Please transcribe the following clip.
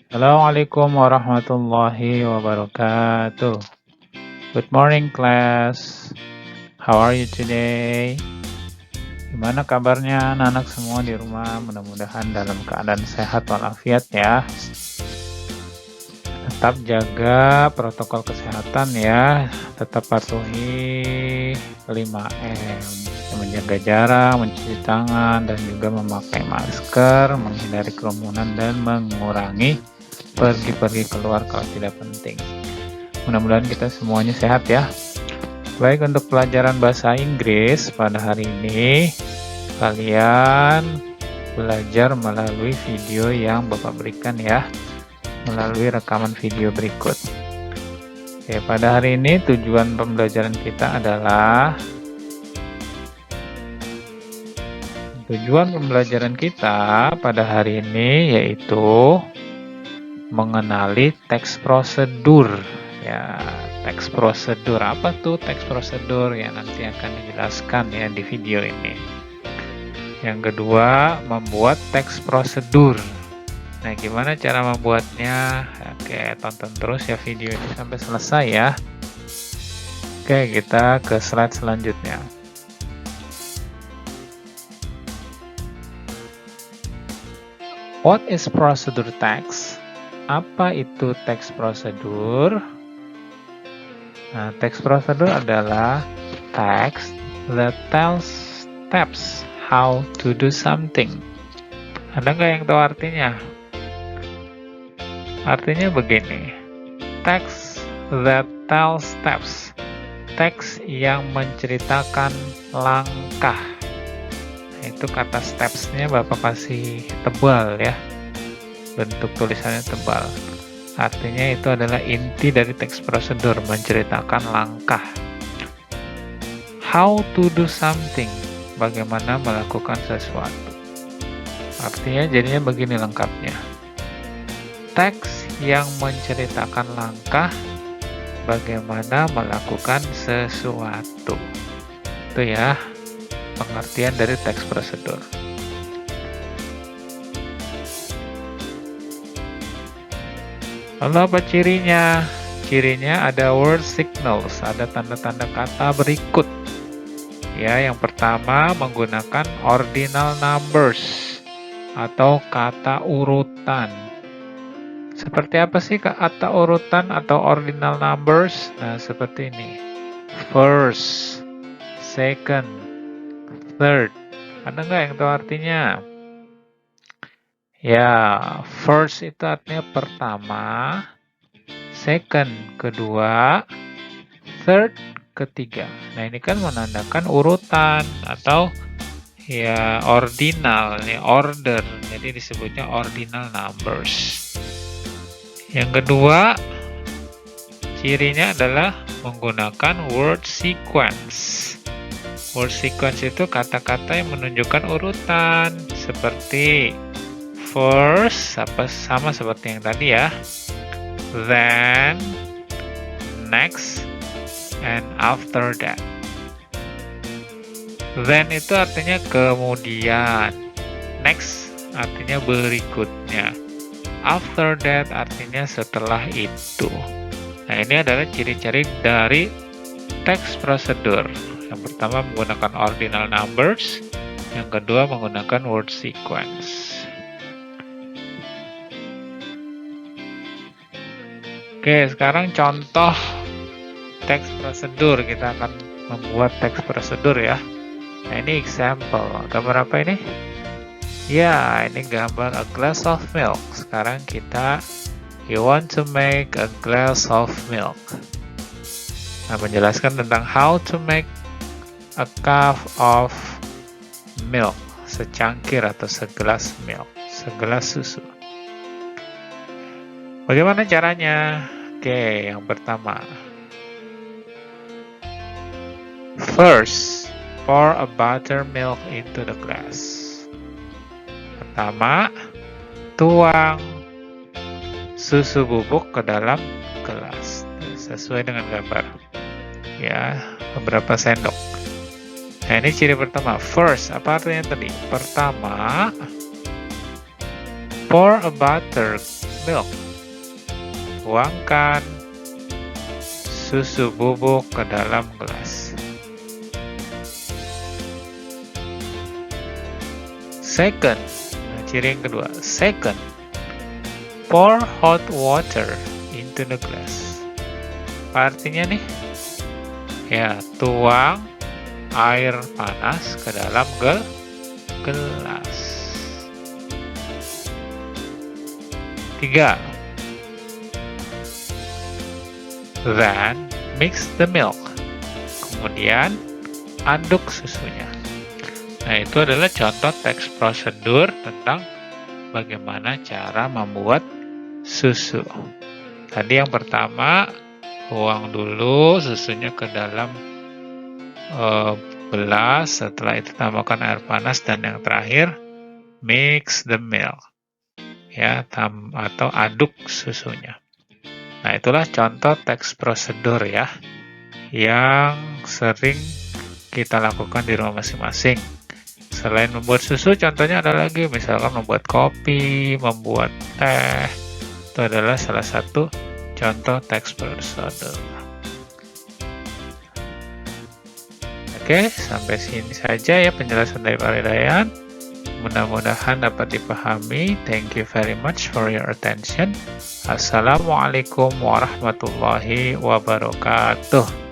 Assalamualaikum warahmatullahi wabarakatuh. Good morning, class. How are you today? Gimana kabarnya anak-anak semua di rumah? Mudah-mudahan dalam keadaan sehat walafiat ya. Tetap jaga protokol kesehatan ya. Tetap patuhi 5M. Menjaga jarak, mencuci tangan, dan juga memakai masker, menghindari kerumunan, dan mengurangi pergi-pergi keluar kalau tidak penting. Mudah-mudahan kita semuanya sehat ya. Baik, untuk pelajaran bahasa Inggris pada hari ini, kalian belajar melalui video yang Bapak berikan ya, melalui rekaman video berikut. Oke, pada hari ini tujuan pembelajaran kita adalah pada hari ini yaitu mengenali teks prosedur ya. Teks prosedur apa tuh teks prosedur ya, nanti akan dijelaskan ya di video ini. Yang kedua, membuat teks prosedur. Nah, gimana cara membuatnya? Oke, tonton terus ya video ini sampai selesai ya. Oke, kita ke slide selanjutnya. What is procedure text? Apa itu teks prosedur? Nah, teks prosedur adalah text that tells steps how to do something. Ada nggak yang tahu artinya? Artinya begini, text that tells steps. Teks yang menceritakan langkah. Itu kata steps-nya Bapak kasih tebal ya, bentuk tulisannya tebal. Artinya itu adalah inti dari teks prosedur, menceritakan langkah. How to do something, bagaimana melakukan sesuatu. Artinya jadinya begini lengkapnya. Teks yang menceritakan langkah, bagaimana melakukan sesuatu. Itu ya pengertian dari teks prosedur. Lalu apa cirinya? Cirinya ada word signals, ada tanda-tanda kata berikut. Ya, yang pertama menggunakan ordinal numbers atau kata urutan. Seperti apa sih kata urutan atau ordinal numbers? Nah, seperti ini. First, second, third. Ada nggak yang tahu artinya? Ya, first itu artinya pertama, second kedua, third ketiga. Nah, ini kan menandakan urutan atau ya ordinal, ini order. Jadi disebutnya ordinal numbers. Yang kedua, cirinya adalah menggunakan word sequence. Word sequence itu kata-kata yang menunjukkan urutan, seperti first, sama seperti yang tadi ya, then, next, and after that. Then itu artinya kemudian, next artinya berikutnya, after that artinya setelah itu. Nah, ini adalah ciri-ciri dari teks prosedur. Yang pertama menggunakan ordinal numbers, yang kedua menggunakan word sequence. Oke, sekarang contoh teks prosedur. Kita akan membuat teks prosedur ya. Nah, ini example. Gambar apa ini? Ya, ini gambar a glass of milk. Sekarang kita you want to make a glass of milk. Nah, menjelaskan tentang how to make a cup of milk. Secangkir atau segelas milk, segelas susu. Bagaimana caranya? Oke, yang pertama. First, pour a buttermilk into the glass. Pertama, tuang susu bubuk ke dalam gelas. Sesuai dengan gambar. Ya, beberapa sendok. Nah, ini ciri pertama. First, apa artinya tadi? Pertama, pour a buttermilk. tuangkan susu bubuk ke dalam gelas. Second, ciri yang kedua. Second, pour hot water into the glass. Apa artinya nih? Ya, tuang air panas ke dalam gelas. 3. Then mix the milk. Kemudian aduk susunya. Nah, itu adalah contoh teks prosedur tentang bagaimana cara membuat susu. Tadi yang pertama, tuang dulu susunya ke dalam gelas, setelah itu tambahkan air panas, dan yang terakhir mix the milk, ya, atau aduk susunya. Nah, itulah contoh teks prosedur ya yang sering kita lakukan di rumah masing-masing. Selain membuat susu, contohnya ada lagi, misalkan membuat kopi, membuat teh. Itu adalah salah satu contoh teks prosedur. Oke, sampai sini saja ya penjelasan dari Pak Ridayan. Mudah-mudahan dapat dipahami. Thank you very much for your attention. Assalamualaikum warahmatullahi wabarakatuh.